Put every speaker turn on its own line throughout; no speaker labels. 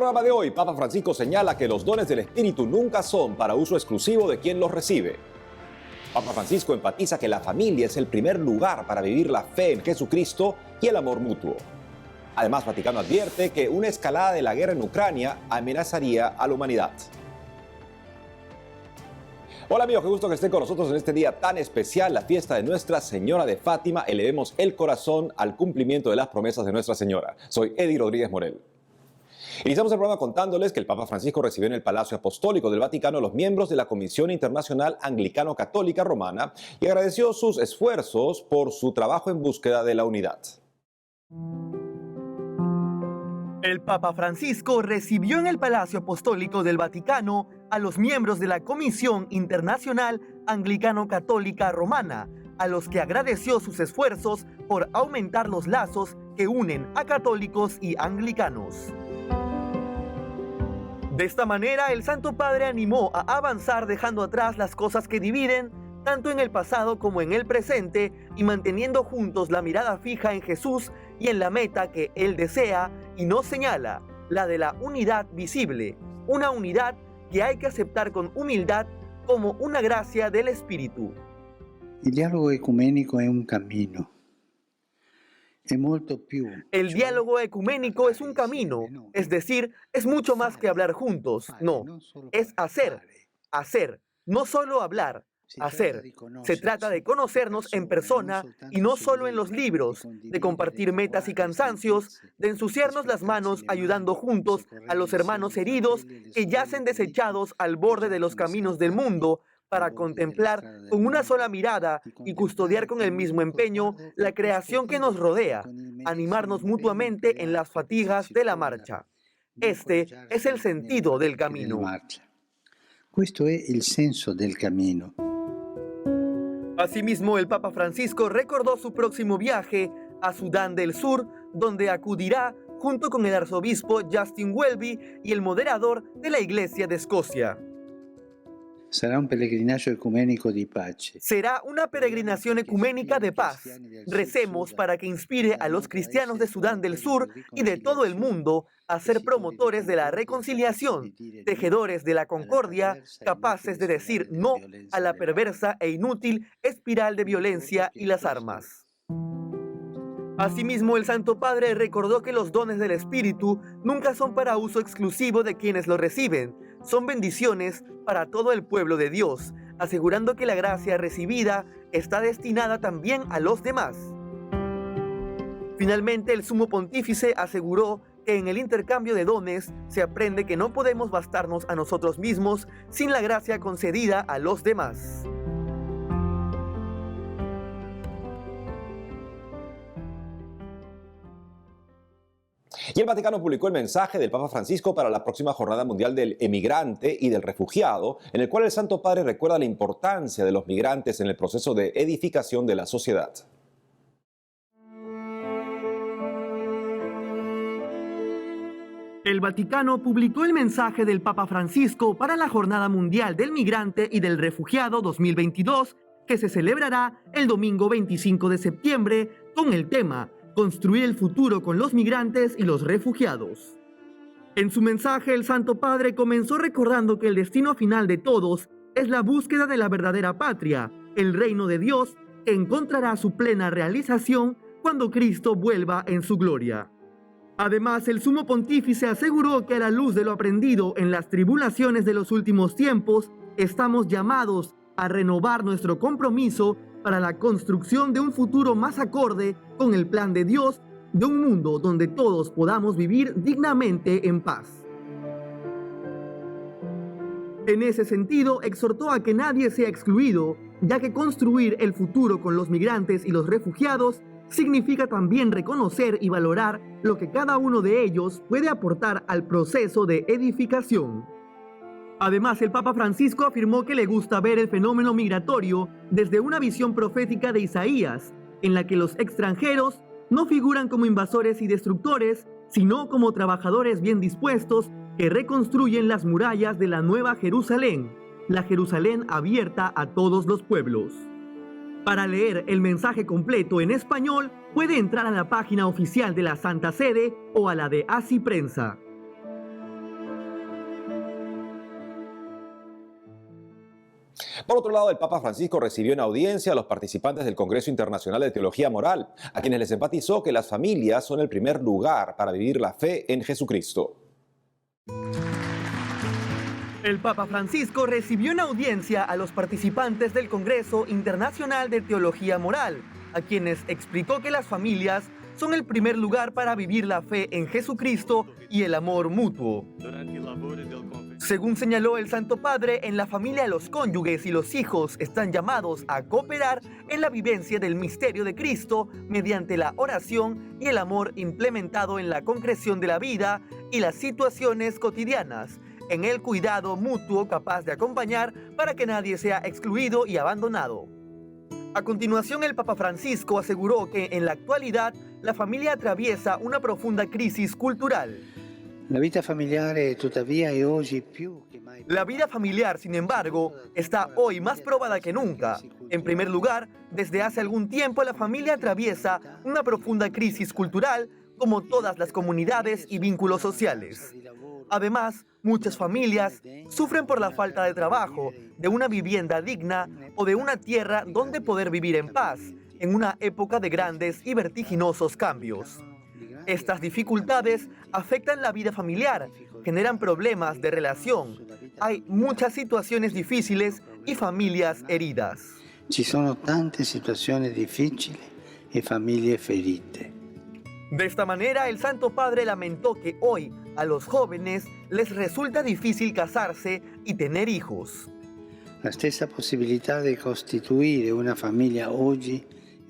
programa de hoy, Papa Francisco señala que los dones del Espíritu nunca son para uso exclusivo de quien los recibe. Papa Francisco enfatiza que la familia es el primer lugar para vivir la fe en Jesucristo y el amor mutuo. Además, Vaticano advierte que una escalada de la guerra en Ucrania amenazaría a la humanidad. Hola amigos, qué gusto que estén con nosotros en este día tan especial, la fiesta de Nuestra Señora de Fátima. Elevemos el corazón al cumplimiento de las promesas de Nuestra Señora. Soy Eddie Rodríguez Morel. Iniciamos el programa contándoles que el Papa Francisco recibió en el Palacio Apostólico del Vaticano a los miembros de la Comisión Internacional Anglicano-Católica Romana y agradeció sus esfuerzos por su trabajo en búsqueda de la unidad.
El Papa Francisco recibió en el Palacio Apostólico del Vaticano a los miembros de la Comisión Internacional Anglicano-Católica Romana, a los que agradeció sus esfuerzos por aumentar los lazos que unen a católicos y anglicanos. De esta manera, el Santo Padre animó a avanzar dejando atrás las cosas que dividen, tanto en el pasado como en el presente, y manteniendo juntos la mirada fija en Jesús y en la meta que Él desea y nos señala, la de la unidad visible, una unidad que hay que aceptar con humildad como una gracia del Espíritu.
El diálogo ecuménico es un camino.
El diálogo ecuménico es un camino, es decir, es mucho más que hablar juntos, no, es hacer, no solo hablar, hacer. Se trata de conocernos en persona y no solo en los libros, de compartir metas y cansancios, de ensuciarnos las manos ayudando juntos a los hermanos heridos que yacen desechados al borde de los caminos del mundo, para contemplar con una sola mirada y custodiar con el mismo empeño la creación que nos rodea, animarnos mutuamente en las fatigas de la marcha. Este es el sentido del camino.
Questo è il senso del camino.
Asimismo, el Papa Francisco recordó su próximo viaje a Sudán del Sur, donde acudirá junto con el arzobispo Justin Welby y el moderador de la Iglesia de Escocia.
Será un peregrinaggio ecumenico di pace.
Será una peregrinación ecuménica de paz. Recemos para que inspire a los cristianos de Sudán del Sur y de todo el mundo a ser promotores de la reconciliación, tejedores de la concordia, capaces de decir no a la perversa e inútil espiral de violencia y las armas. Asimismo, el Santo Padre recordó que los dones del Espíritu nunca son para uso exclusivo de quienes los reciben, son bendiciones para todo el pueblo de Dios, asegurando que la gracia recibida está destinada también a los demás. Finalmente, el Sumo Pontífice aseguró que en el intercambio de dones se aprende que no podemos bastarnos a nosotros mismos sin la gracia concedida a los demás.
Y el Vaticano publicó el mensaje del Papa Francisco para la próxima Jornada Mundial del Emigrante y del Refugiado, en el cual el Santo Padre recuerda la importancia de los migrantes en el proceso de edificación de la sociedad.
El Vaticano publicó el mensaje del Papa Francisco para la Jornada Mundial del Migrante y del Refugiado 2022, que se celebrará el domingo 25 de septiembre con el tema Construir el futuro con los migrantes y los refugiados. En su mensaje, el Santo Padre comenzó recordando que el destino final de todos es la búsqueda de la verdadera patria, el reino de Dios, que encontrará su plena realización cuando Cristo vuelva en su gloria. Además, el Sumo Pontífice aseguró que a la luz de lo aprendido en las tribulaciones de los últimos tiempos, estamos llamados a renovar nuestro compromiso para la construcción de un futuro más acorde con el plan de Dios, de un mundo donde todos podamos vivir dignamente en paz. En ese sentido, exhortó a que nadie sea excluido, ya que construir el futuro con los migrantes y los refugiados significa también reconocer y valorar lo que cada uno de ellos puede aportar al proceso de edificación. Además, el Papa Francisco afirmó que le gusta ver el fenómeno migratorio desde una visión profética de Isaías, en la que los extranjeros no figuran como invasores y destructores, sino como trabajadores bien dispuestos que reconstruyen las murallas de la Nueva Jerusalén, la Jerusalén abierta a todos los pueblos. Para leer el mensaje completo en español, puede entrar a la página oficial de la Santa Sede o a la de Así Prensa.
Por otro lado, el Papa Francisco recibió en audiencia a los participantes del Congreso Internacional de Teología Moral, a quienes les enfatizó que las familias son el primer lugar para vivir la fe en Jesucristo.
El Papa Francisco recibió en audiencia a los participantes del Congreso Internacional de Teología Moral, a quienes explicó que las familias son el primer lugar para vivir la fe en Jesucristo y el amor mutuo. Según señaló el Santo Padre, en la familia los cónyuges y los hijos están llamados a cooperar en la vivencia del misterio de Cristo mediante la oración y el amor implementado en la concreción de la vida y las situaciones cotidianas, en el cuidado mutuo capaz de acompañar para que nadie sea excluido y abandonado. A continuación, el Papa Francisco aseguró que en la actualidad la familia atraviesa una profunda crisis cultural.
La vida familiare, tuttavia, è oggi più che mai.
La vida familiar, sin embargo, está hoy más probada que nunca. En primer lugar, desde hace algún tiempo la familia atraviesa una profunda crisis cultural, como todas las comunidades y vínculos sociales. Además, muchas familias sufren por la falta de trabajo, de una vivienda digna o de una tierra donde poder vivir en paz, en una época de grandes y vertiginosos cambios. Estas dificultades afectan la vida familiar, generan problemas de relación. Hay muchas situaciones difíciles y familias heridas.
Ci sono tante situazioni difficili e famiglie ferite.
De esta manera, el Santo Padre lamentó que hoy a los jóvenes les resulta difícil casarse y tener hijos.
La stessa possibilità di costituire una famiglia oggi.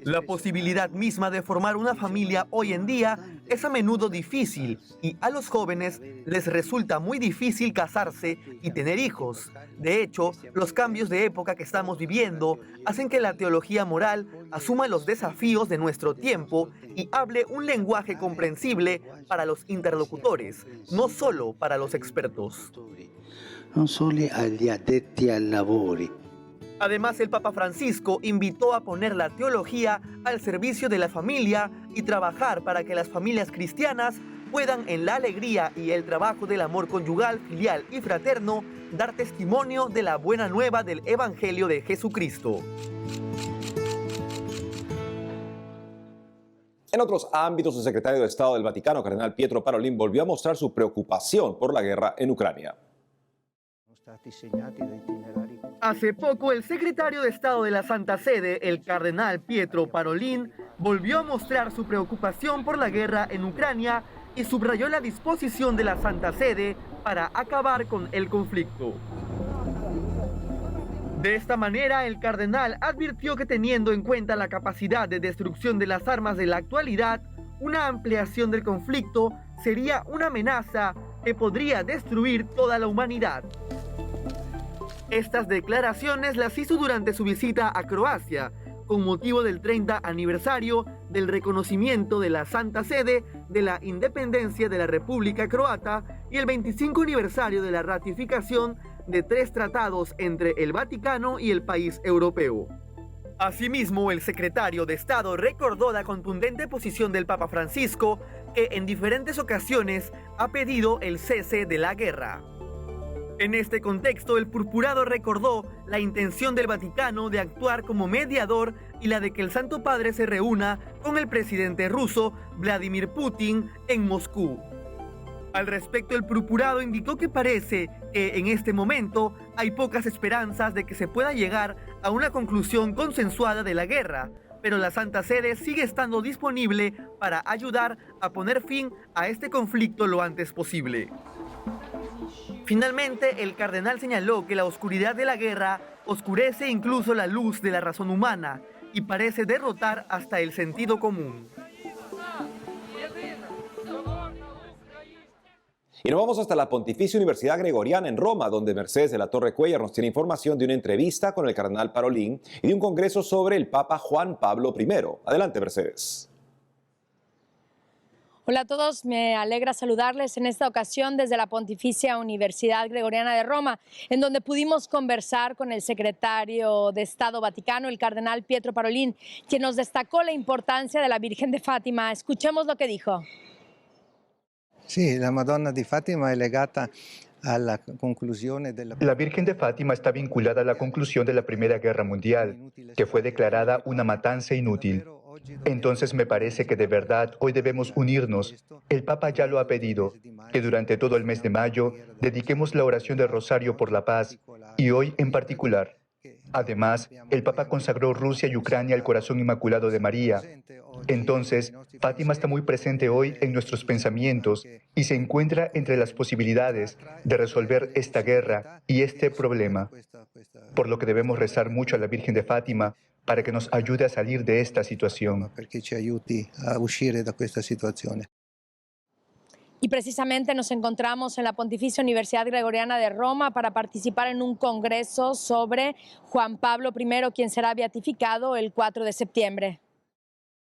La posibilidad misma de formar una familia hoy en día es a menudo difícil y a los jóvenes les resulta muy difícil casarse y tener hijos. De hecho, los cambios de época que estamos viviendo hacen que la teología moral asuma los desafíos de nuestro tiempo y hable un lenguaje comprensible para los interlocutores, no solo para los expertos.
Non solo agli addetti ai lavori.
Además, el Papa Francisco invitó a poner la teología al servicio de la familia y trabajar para que las familias cristianas puedan, en la alegría y el trabajo del amor conyugal, filial y fraterno, dar testimonio de la buena nueva del Evangelio de Jesucristo.
En otros ámbitos, el secretario de Estado del Vaticano, cardenal Pietro Parolin, volvió a mostrar su preocupación por la guerra en Ucrania.
Hace poco, el secretario de Estado de la Santa Sede, el cardenal Pietro Parolin, volvió a mostrar su preocupación por la guerra en Ucrania y subrayó la disposición de la Santa Sede para acabar con el conflicto. De esta manera, el cardenal advirtió que, teniendo en cuenta la capacidad de destrucción de las armas de la actualidad, una ampliación del conflicto sería una amenaza que podría destruir toda la humanidad. Estas declaraciones las hizo durante su visita a Croacia, con motivo del 30 aniversario del reconocimiento de la Santa Sede de la independencia de la República Croata y el 25 aniversario de la ratificación de 3 tratados entre el Vaticano y el país europeo. Asimismo, el secretario de Estado recordó la contundente posición del Papa Francisco, que en diferentes ocasiones ha pedido el cese de la guerra. En este contexto, el purpurado recordó la intención del Vaticano de actuar como mediador y la de que el Santo Padre se reúna con el presidente ruso Vladimir Putin en Moscú. Al respecto, el purpurado indicó que parece que en este momento hay pocas esperanzas de que se pueda llegar a una conclusión consensuada de la guerra, pero la Santa Sede sigue estando disponible para ayudar a poner fin a este conflicto lo antes posible. Finalmente, el cardenal señaló que la oscuridad de la guerra oscurece incluso la luz de la razón humana y parece derrotar hasta el sentido común.
Y nos vamos hasta la Pontificia Universidad Gregoriana en Roma, donde Mercedes de la Torre Cuellar nos tiene información de una entrevista con el cardenal Parolin y de un congreso sobre el Papa Juan Pablo I. Adelante, Mercedes.
Hola a todos, me alegra saludarles en esta ocasión desde la Pontificia Universidad Gregoriana de Roma, en donde pudimos conversar con el secretario de Estado Vaticano, el cardenal Pietro Parolin, quien nos destacó la importancia de la Virgen de Fátima. Escuchemos lo que dijo.
Sì, la Madonna di Fatima è legata La Virgen de Fátima está vinculada a la conclusión de la Primera Guerra Mundial, que fue declarada una matanza inútil. Entonces me parece que de verdad hoy debemos unirnos. El Papa ya lo ha pedido, que durante todo el mes de mayo dediquemos la oración del Rosario por la paz, y hoy en particular. Además, el Papa consagró Rusia y Ucrania al corazón inmaculado de María. Entonces, Fátima está muy presente hoy en nuestros pensamientos y se encuentra entre las posibilidades de resolver esta guerra y este problema, por lo que debemos rezar mucho a la Virgen de Fátima para que nos ayude a salir de esta situación.
Y precisamente nos encontramos en la Pontificia Universidad Gregoriana de Roma para participar en un congreso sobre Juan Pablo I, quien será beatificado el 4 de septiembre.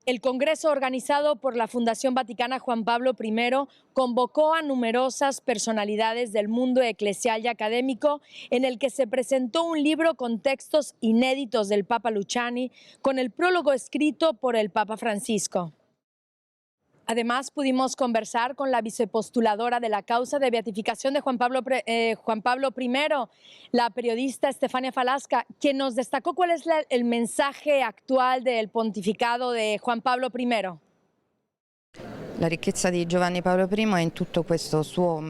El congreso organizado por la Fundación Vaticana Juan Pablo I convocó a numerosas personalidades del mundo eclesial y académico, en el que se presentó un libro con textos inéditos del Papa Luciani, con el prólogo escrito por el Papa Francisco. Además, pudimos conversar con la vicepostuladora de la causa de beatificación de Juan Pablo I, la periodista Stefania Falasca, quien nos destacó cuál es el mensaje actual del pontificado de Juan Pablo I.
La riqueza di Giovanni Paolo I è in tutto questo suo...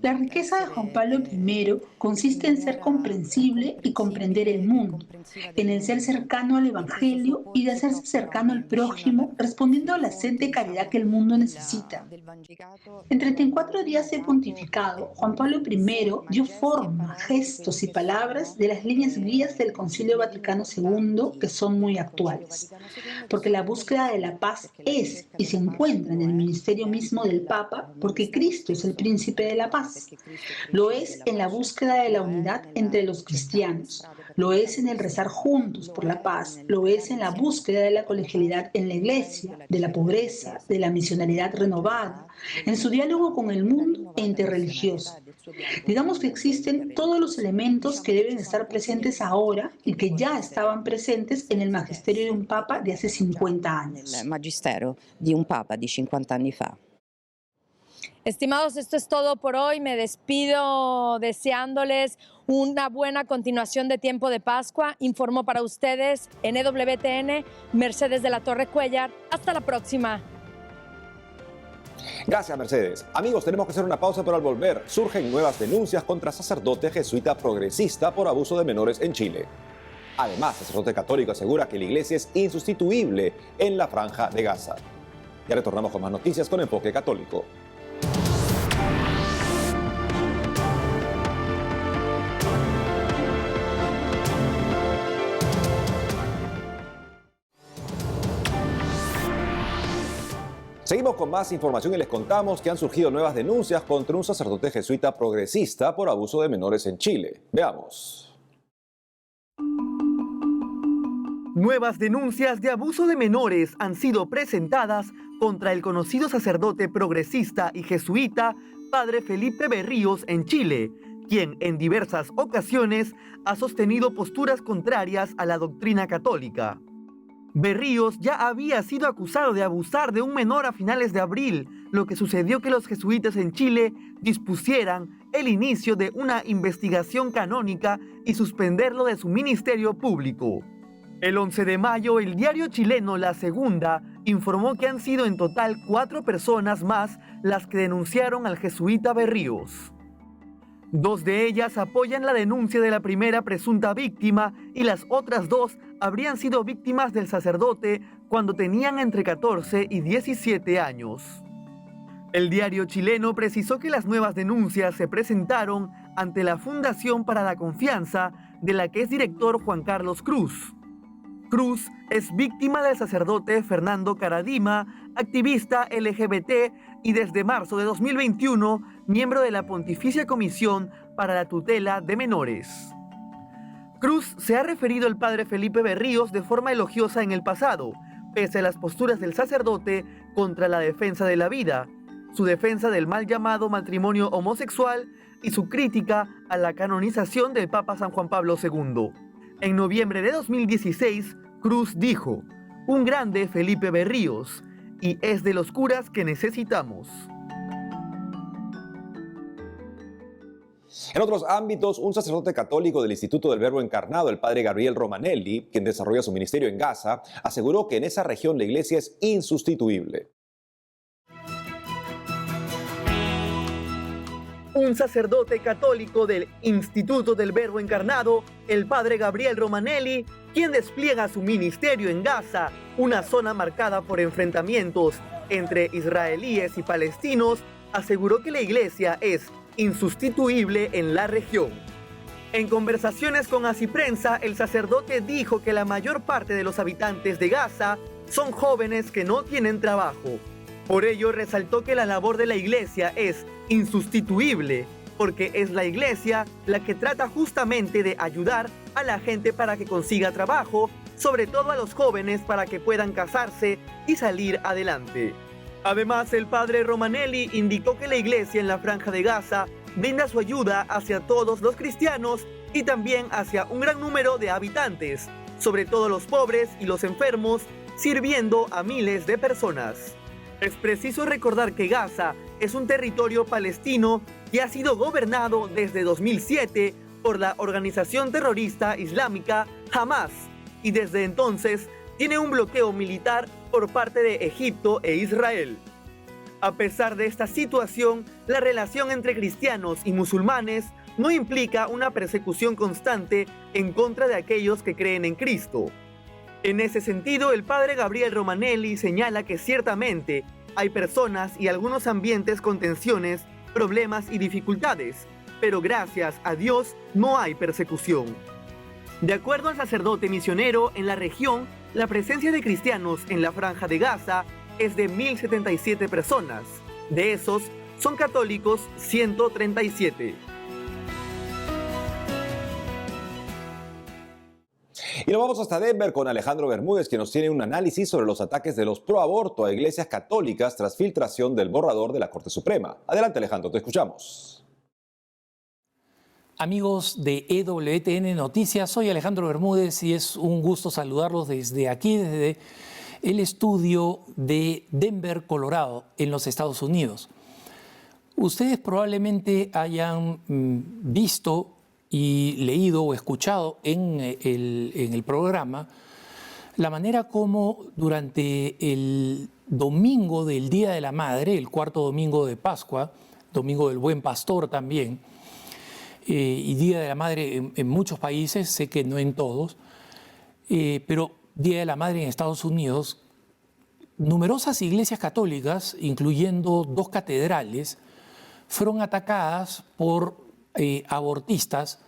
La riqueza de Juan Pablo I consiste en ser comprensible y comprender el mundo, en el ser cercano al Evangelio y de hacerse cercano al prójimo, respondiendo a la sed de caridad que el mundo necesita. En 34 días de pontificado, Juan Pablo I dio forma, gestos y palabras de las líneas guías del Concilio Vaticano II, que son muy actuales, porque la búsqueda de la paz es y se encuentra en el ministerio mismo del Papa, porque Cristo es el príncipe de la paz. Lo es en la búsqueda de la unidad entre los cristianos, lo es en el rezar juntos por la paz, lo es en la búsqueda de la colegialidad en la Iglesia, de la pobreza, de la misionalidad renovada, en su diálogo con el mundo e interreligioso. Digamos que existen todos los elementos que deben estar presentes ahora y que ya estaban presentes en el magisterio de un papa de hace 50 años.
El magisterio de un papa de 50 años fa.
Estimados, esto es todo por hoy. Me despido deseándoles una buena continuación de tiempo de Pascua. Informó para ustedes en EWTN Mercedes de la Torre Cuellar. Hasta la próxima.
Gracias, Mercedes. Amigos, tenemos que hacer una pausa, pero al volver surgen nuevas denuncias contra sacerdote jesuita progresista por abuso de menores en Chile. Además, el sacerdote católico asegura que la iglesia es insustituible en la Franja de Gaza. Ya retornamos con más noticias con Enfoque Católico. Seguimos con más información y les contamos que han surgido nuevas denuncias contra un sacerdote jesuita progresista por abuso de menores en Chile. Veamos.
Nuevas denuncias de abuso de menores han sido presentadas contra el conocido sacerdote progresista y jesuita Padre Felipe Berríos en Chile, quien en diversas ocasiones ha sostenido posturas contrarias a la doctrina católica. Berríos ya había sido acusado de abusar de un menor a finales de abril, lo que sucedió que los jesuitas en Chile dispusieran el inicio de una investigación canónica y suspenderlo de su ministerio público. El 11 de mayo, el diario chileno La Segunda informó que han sido en total 4 personas más las que denunciaron al jesuita Berríos. 2 de ellas apoyan la denuncia de la primera presunta víctima y las otras 2 habrían sido víctimas del sacerdote cuando tenían entre 14 y 17 años. El diario chileno precisó que las nuevas denuncias se presentaron ante la Fundación para la Confianza, de la que es director Juan Carlos Cruz. Cruz es víctima del sacerdote Fernando Caradima, activista LGBT y desde marzo de 2021, miembro de la Pontificia Comisión para la Tutela de Menores. Cruz se ha referido al padre Felipe Berríos de forma elogiosa en el pasado, pese a las posturas del sacerdote contra la defensa de la vida, su defensa del mal llamado matrimonio homosexual y su crítica a la canonización del Papa San Juan Pablo II. En noviembre de 2016, Cruz dijo: "Un grande Felipe Berríos, y es de los curas que necesitamos".
En otros ámbitos, un sacerdote católico del Instituto del Verbo Encarnado, el padre Gabriel Romanelli, quien desarrolla su ministerio en Gaza, aseguró que en esa región la iglesia es insustituible.
Un sacerdote católico del Instituto del Verbo Encarnado, el padre Gabriel Romanelli, quien despliega su ministerio en Gaza, una zona marcada por enfrentamientos entre israelíes y palestinos, aseguró que la iglesia es insustituible en la región. En conversaciones con Asiprensa, el sacerdote dijo que la mayor parte de los habitantes de Gaza son jóvenes que no tienen trabajo. Por ello, resaltó que la labor de la iglesia es insustituible, porque es la iglesia la que trata justamente de ayudar a la gente para que consiga trabajo, sobre todo a los jóvenes para que puedan casarse y salir adelante. Además, el padre Romanelli indicó que la iglesia en la Franja de Gaza brinda su ayuda hacia todos los cristianos y también hacia un gran número de habitantes, sobre todo los pobres y los enfermos, sirviendo a miles de personas. Es preciso recordar que Gaza es un territorio palestino que ha sido gobernado desde 2007 por la organización terrorista islámica Hamas y desde entonces tiene un bloqueo militar por parte de Egipto e Israel. A pesar de esta situación, la relación entre cristianos y musulmanes no implica una persecución constante en contra de aquellos que creen en Cristo. En ese sentido, el padre Gabriel Romanelli señala que ciertamente hay personas y algunos ambientes con tensiones, problemas y dificultades, pero gracias a Dios no hay persecución. De acuerdo al sacerdote misionero, en la región, la presencia de cristianos en la Franja de Gaza es de 1.077 personas. De esos, son católicos 137.
Y nos vamos hasta Denver con Alejandro Bermúdez, que nos tiene un análisis sobre los ataques de los proaborto a iglesias católicas tras filtración del borrador de la Corte Suprema. Adelante, Alejandro, te escuchamos.
Amigos de EWTN Noticias, soy Alejandro Bermúdez y es un gusto saludarlos desde aquí, desde el estudio de Denver, Colorado, en los Estados Unidos. Ustedes probablemente hayan visto y leído o escuchado en el programa la manera como durante el domingo del Día de la Madre, el cuarto domingo de Pascua, domingo del Buen Pastor también, y Día de la Madre en muchos países, sé que no en todos, pero Día de la Madre en Estados Unidos, numerosas iglesias católicas, incluyendo 2 catedrales, fueron atacadas por abortistas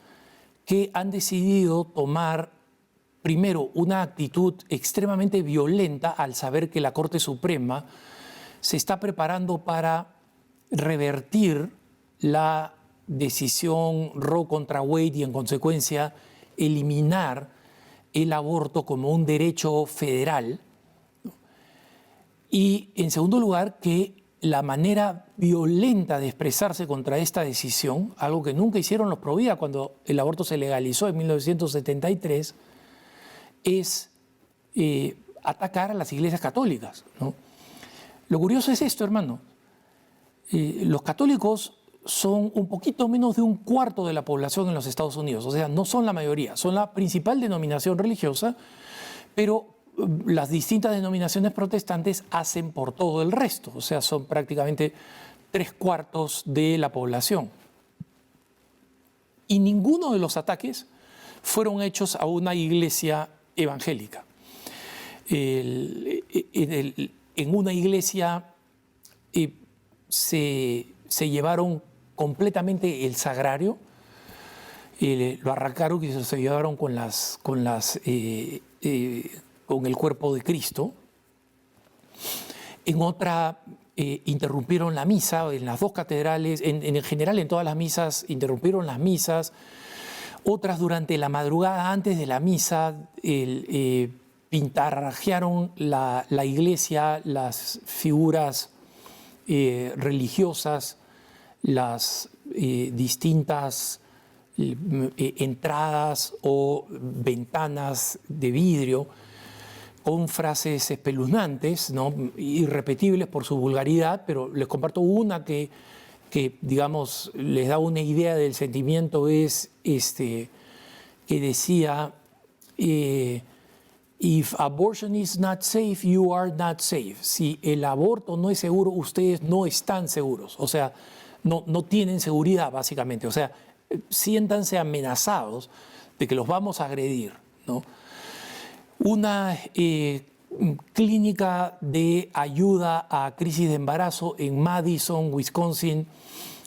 que han decidido tomar primero una actitud extremadamente violenta al saber que la Corte Suprema se está preparando para revertir la decisión Roe contra Wade y en consecuencia eliminar el aborto como un derecho federal. Y en segundo lugar, que la manera violenta de expresarse contra esta decisión, algo que nunca hicieron los pro vida cuando el aborto se legalizó en 1973, es atacar a las iglesias católicas, ¿no? Lo curioso es esto, hermano. Los católicos son un poquito menos de 1/4 de la población en los Estados Unidos, o sea, no son la mayoría, son la principal denominación religiosa, pero las distintas denominaciones protestantes hacen por todo el resto, o sea, son prácticamente 3/4 de la población. Y ninguno de los ataques fueron hechos a una iglesia evangélica. En una iglesia se llevaron completamente el sagrario, lo arrancaron y se llevaron con el cuerpo de Cristo. En otra interrumpieron la misa, en las 2 catedrales, en general en todas las misas interrumpieron las misas. Otras durante la madrugada antes de la misa pintarrajearon la iglesia, las figuras religiosas, las distintas entradas o ventanas de vidrio con frases espeluznantes, ¿no? Irrepetibles por su vulgaridad, pero les comparto una que que, digamos, les da una idea del sentimiento es que decía, if abortion is not safe, you are not safe. Si el aborto no es seguro, ustedes no están seguros. O sea, no tienen seguridad, básicamente. O sea, siéntanse amenazados de que los vamos a agredir, ¿no? Una clínica de ayuda a crisis de embarazo en Madison, Wisconsin,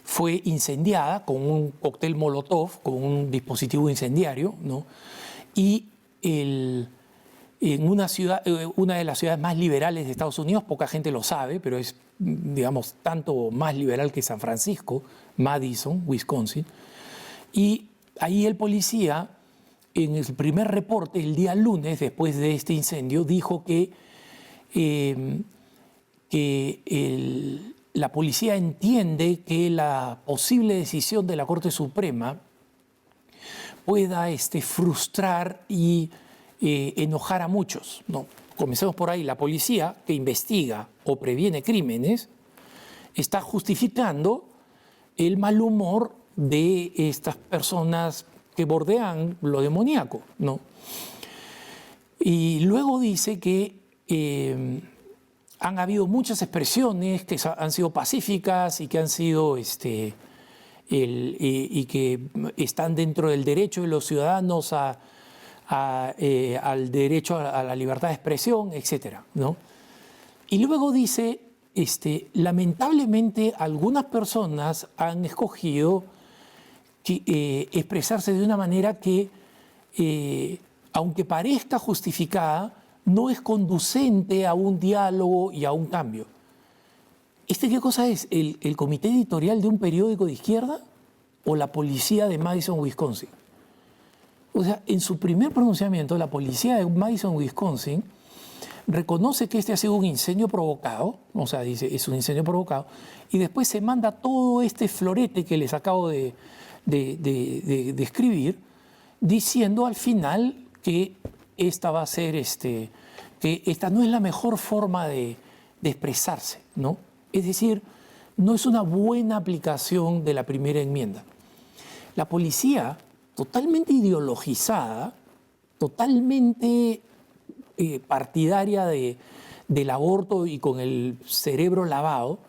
fue incendiada con un cóctel Molotov, con un dispositivo incendiario, ¿no? Y en una de las ciudades más liberales de Estados Unidos, poca gente lo sabe, pero es, digamos, tanto más liberal que San Francisco, Madison, Wisconsin. Y ahí el policía, en el primer reporte, el día lunes, después de este incendio, dijo que la policía entiende que la posible decisión de la Corte Suprema pueda frustrar y enojar a muchos, ¿no? Comencemos por ahí. La policía, que investiga o previene crímenes, está justificando el mal humor de estas personas que bordean lo demoníaco, ¿no? Y luego dice que han habido muchas expresiones que han sido pacíficas y que han sido y que están dentro del derecho de los ciudadanos al derecho a la libertad de expresión, etcétera, ¿no? Y luego dice, lamentablemente algunas personas han escogido expresarse de una manera que, aunque parezca justificada, no es conducente a un diálogo y a un cambio. ¿Qué cosa es? ¿El comité editorial de un periódico de izquierda o la policía de Madison, Wisconsin? O sea, en su primer pronunciamiento, la policía de Madison, Wisconsin, reconoce que este ha sido un incendio provocado, o sea, dice, es un incendio provocado, y después se manda todo este florete que les acabo de escribir, diciendo al final que esta va a ser, que esta no es la mejor forma de expresarse, ¿no? Es decir, no es una buena aplicación de la primera enmienda. La policía, totalmente ideologizada, totalmente partidaria del aborto y con el cerebro lavado,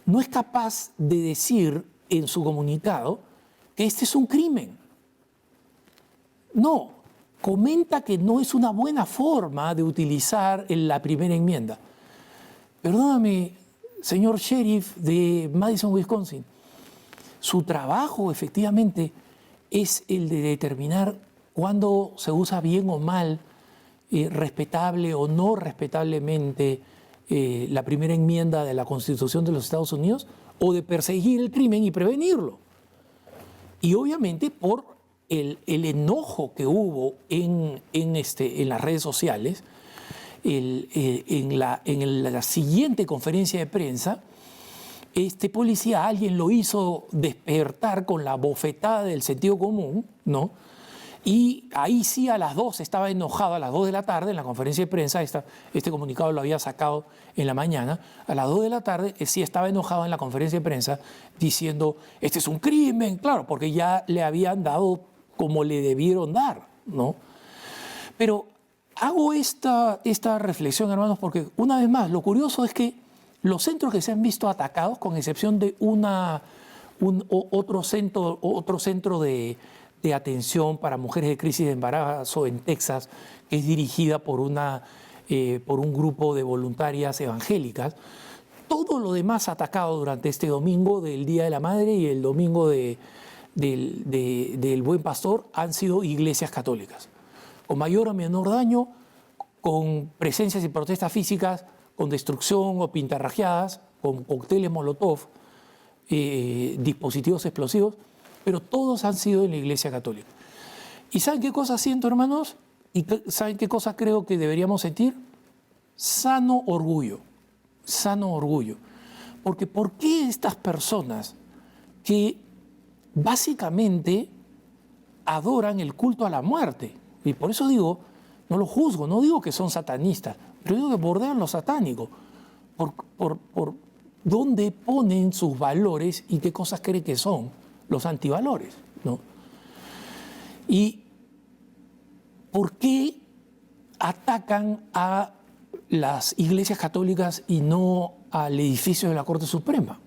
no es capaz de decir en su comunicado que este es un crimen. No, comenta que no es una buena forma de utilizar la primera enmienda. Perdóname, señor sheriff de Madison, Wisconsin, su trabajo efectivamente es el de determinar cuándo se usa bien o mal, respetable o no respetablemente la primera enmienda de la Constitución de los Estados Unidos, o de perseguir el crimen y prevenirlo. Y obviamente por el enojo que hubo en las redes sociales, en la siguiente conferencia de prensa, este policía, alguien lo hizo despertar con la bofetada del sentido común, ¿no? Y ahí sí a las 2 estaba enojado, a las 2 de la tarde en la conferencia de prensa, este comunicado lo había sacado en la mañana, a las 2 de la tarde sí estaba enojado en la conferencia de prensa diciendo, este es un crimen, claro, porque ya le habían dado como le debieron dar, ¿no? Pero hago esta reflexión, hermanos, porque una vez más, lo curioso es que los centros que se han visto atacados, con excepción de otro centro de atención para mujeres de crisis de embarazo en Texas, que es dirigida por un grupo de voluntarias evangélicas, todo lo demás atacado durante este domingo del Día de la Madre y el domingo del Buen Pastor han sido iglesias católicas, con mayor o menor daño, con presencias y protestas físicas, con destrucción o pintarrajeadas, con cócteles Molotov, dispositivos explosivos, pero todos han sido en la Iglesia Católica. ¿Y saben qué cosa siento, hermanos? ¿Y saben qué cosa creo que deberíamos sentir? Sano orgullo. Sano orgullo. Porque ¿por qué estas personas que básicamente adoran el culto a la muerte? Y por eso digo, no lo juzgo, no digo que son satanistas, pero digo que bordean lo satánico. dónde ponen sus valores y qué cosas cree que son los antivalores, ¿no? Y por qué atacan a las iglesias católicas y no al edificio de la Corte Suprema.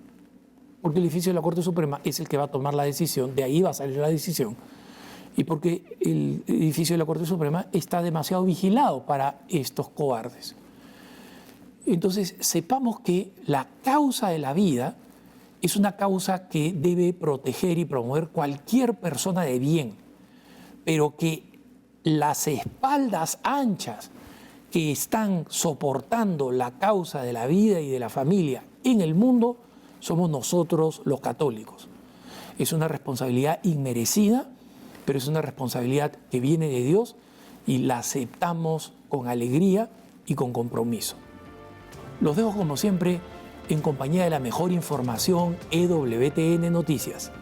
Porque el edificio de la Corte Suprema es el que va a tomar la decisión, de ahí va a salir la decisión, y porque el edificio de la Corte Suprema está demasiado vigilado para estos cobardes. Entonces, sepamos que la causa de la vida es una causa que debe proteger y promover cualquier persona de bien, pero que las espaldas anchas que están soportando la causa de la vida y de la familia en el mundo somos nosotros los católicos. Es una responsabilidad inmerecida, pero es una responsabilidad que viene de Dios y la aceptamos con alegría y con compromiso. Los dejo como siempre en compañía de la mejor información, EWTN Noticias.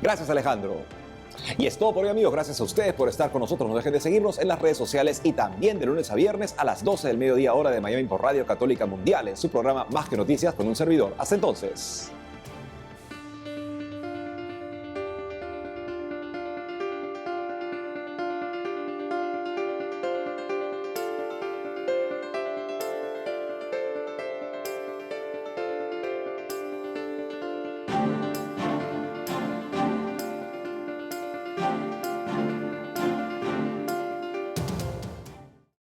Gracias, Alejandro. Y es todo por hoy, amigos. Gracias a ustedes por estar con nosotros. No dejen de seguirnos en las redes sociales y también de lunes a viernes a las 12 del mediodía hora de Miami por Radio Católica Mundial en su programa Más que Noticias con un servidor. Hasta entonces.